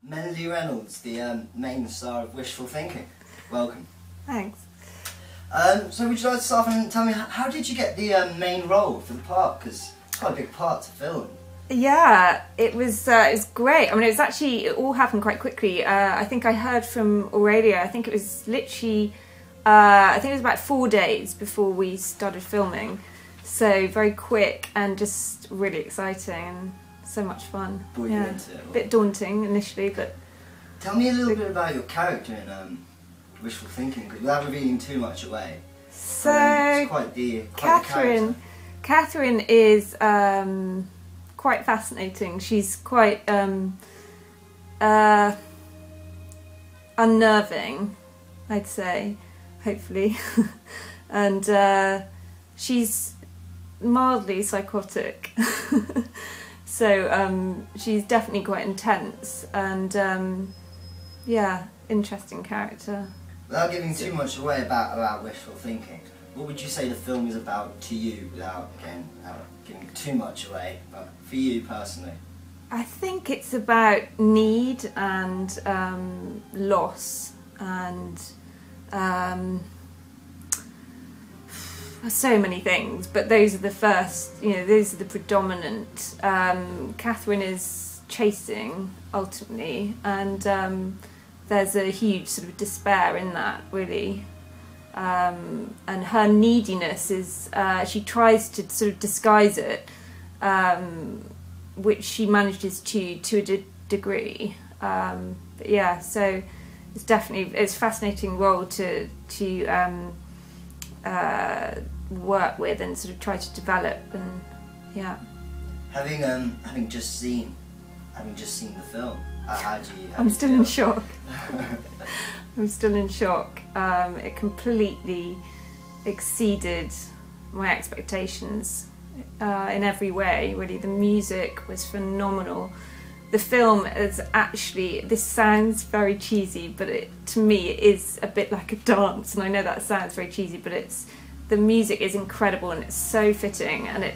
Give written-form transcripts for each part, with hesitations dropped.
Reynolds, the main star of Wishful Thinking. Welcome. Thanks. So would you like to start off and tell me, how did you get the main role for the part? Because it's quite a big part to film. Yeah, it was great. I mean, it all happened quite quickly. I think I heard from Aurélia, I think it was literally, I think it was about 4 days before we started filming. So very quick and just really exciting and so much fun. Brought you into it, a bit daunting initially, but... Tell me a little bit about your character in Wishful Thinking, because without revealing too much away. So, it's quite the Catherine is quite fascinating. She's quite unnerving, I'd say, hopefully. And she's mildly psychotic. So she's definitely quite intense and yeah, interesting character. Without giving too much away about Wishful Thinking, what would you say the film is about to you, without again giving too much away, but for you personally? I think it's about need and loss and so many things, but those are the first, those are the predominant. Catherine is chasing ultimately, and there's a huge sort of despair in that, really. And her neediness is, she tries to sort of disguise it, which she manages to a degree. But yeah, so it's a fascinating role to work with and sort of try to develop, and yeah. Having just seen the film, I'm still in shock. I'm still in shock. It completely exceeded my expectations in every way, really. The music was phenomenal. The film is actually, this sounds very cheesy, but to me it is a bit like a dance, and I know that sounds very cheesy, but the music is incredible and it's so fitting, and it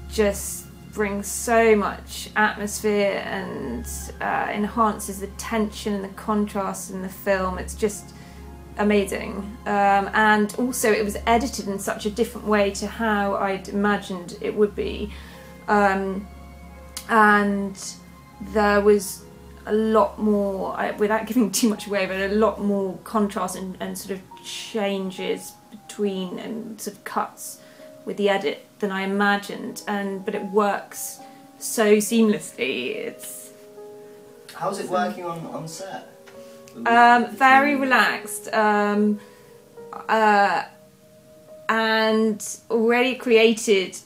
just brings so much atmosphere and enhances the tension and the contrast in the film. It's just amazing. And also it was edited in such a different way to how I'd imagined it would be. And there was a lot more, without giving too much away, but a lot more contrast and sort of changes between and sort of cuts with the edit than I imagined, but it works so seamlessly. How's it working on set? Very relaxed, and already created.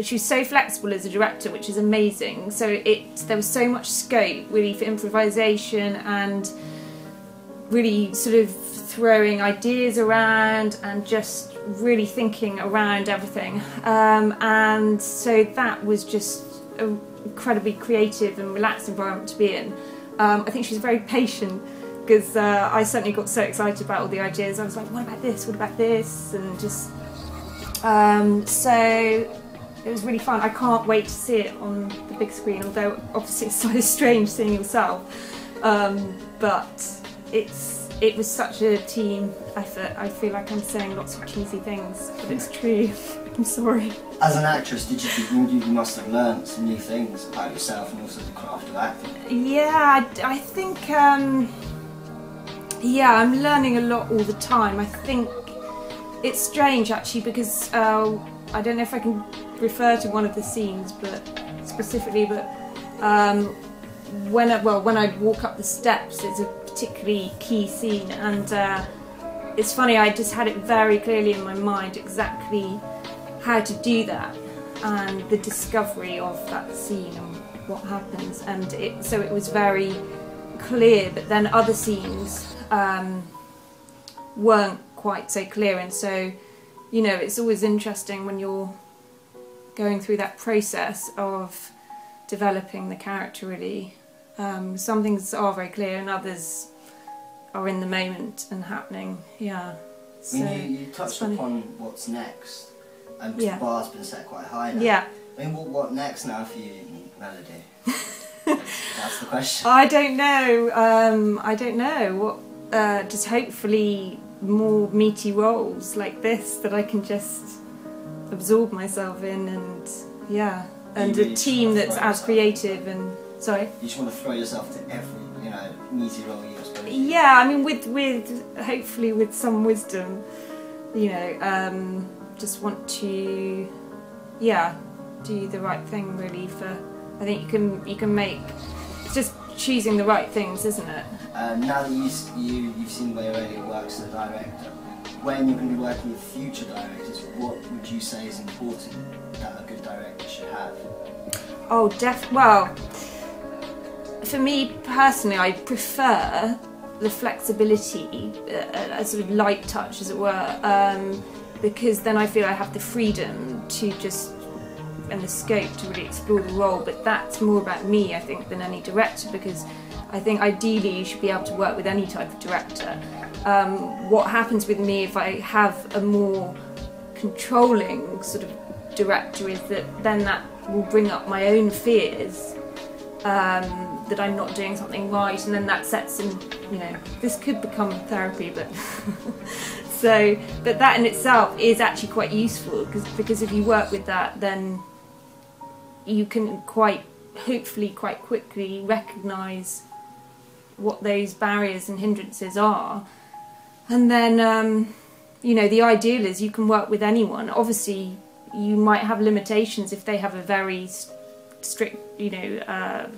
She was so flexible as a director, which is amazing. So there was so much scope really for improvisation and really sort of throwing ideas around and just really thinking around everything. And so that was just an incredibly creative and relaxed environment to be in. I think she's very patient, because I certainly got so excited about all the ideas. I was like, what about this? What about this? And just so it was really fun. I can't wait to see it on the big screen, although obviously it's slightly strange seeing yourself. But it was such a team effort. I feel like I'm saying lots of cheesy things, but it's true. I'm sorry. As an actress, you must have learned some new things about yourself and also the craft of acting. Yeah, I think, yeah, I'm learning a lot all the time. I think it's strange actually, because I don't know if I can refer to one of the scenes, but specifically, but when I walk up the steps, it's a particularly key scene, and it's funny, I just had it very clearly in my mind exactly how to do that and the discovery of that scene and what happens, and so it was very clear, but then other scenes weren't quite so clear, and so it's always interesting when you're going through that process of developing the character, really. Some things are very clear and others are in the moment and happening, yeah. So, you touched upon what's next, and the bar's been set quite high now. Yeah. I mean, what next now for you, Melody? That's the question. I don't know. I don't know. What? Just hopefully more meaty roles like this that I can just absorb myself in, and yeah, and a team that's as creative and sorry. You just want to throw yourself to every, meaty role you suppose. Yeah, I mean, with hopefully with some wisdom, just want to, yeah, do the right thing really. I think you can make. It's just choosing the right things, isn't it? Now that you've seen the way Aurélia works as a director, when you're going to be working with future directors, what would you say is important that a good director should have? Oh, well, for me personally, I prefer the flexibility, a sort of light touch, as it were, because then I feel I have the freedom to just, and the scope to really explore the role. But that's more about me, I think, than any director, because I think ideally you should be able to work with any type of director. What happens with me if I have a more controlling sort of director is that then that will bring up my own fears, that I'm not doing something right, and then that sets in, this could become therapy, but but that in itself is actually quite useful, because if you work with that, then you can hopefully quite quickly recognise what those barriers and hindrances are, and then the ideal is you can work with anyone. Obviously you might have limitations if they have a very strict,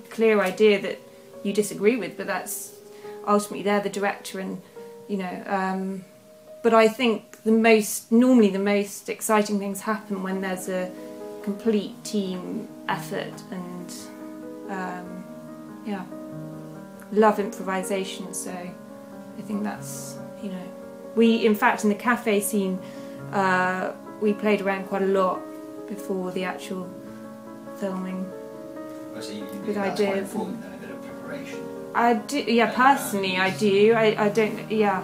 clear idea that you disagree with, but that's ultimately they're the director, and but I think normally the most exciting things happen when there's a complete team effort, and love improvisation. So I think that's, we in fact in the cafe scene we played around quite a lot before the actual filming. So you think with that's ideas quite important, and a bit of preparation? I do, yeah, personally I do. I don't, yeah,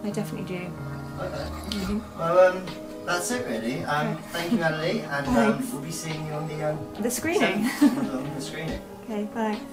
I definitely do. Okay. Well, that's it really. Thank you, Natalie, and we'll be seeing you on the screening. on the screening. Okay, thanks.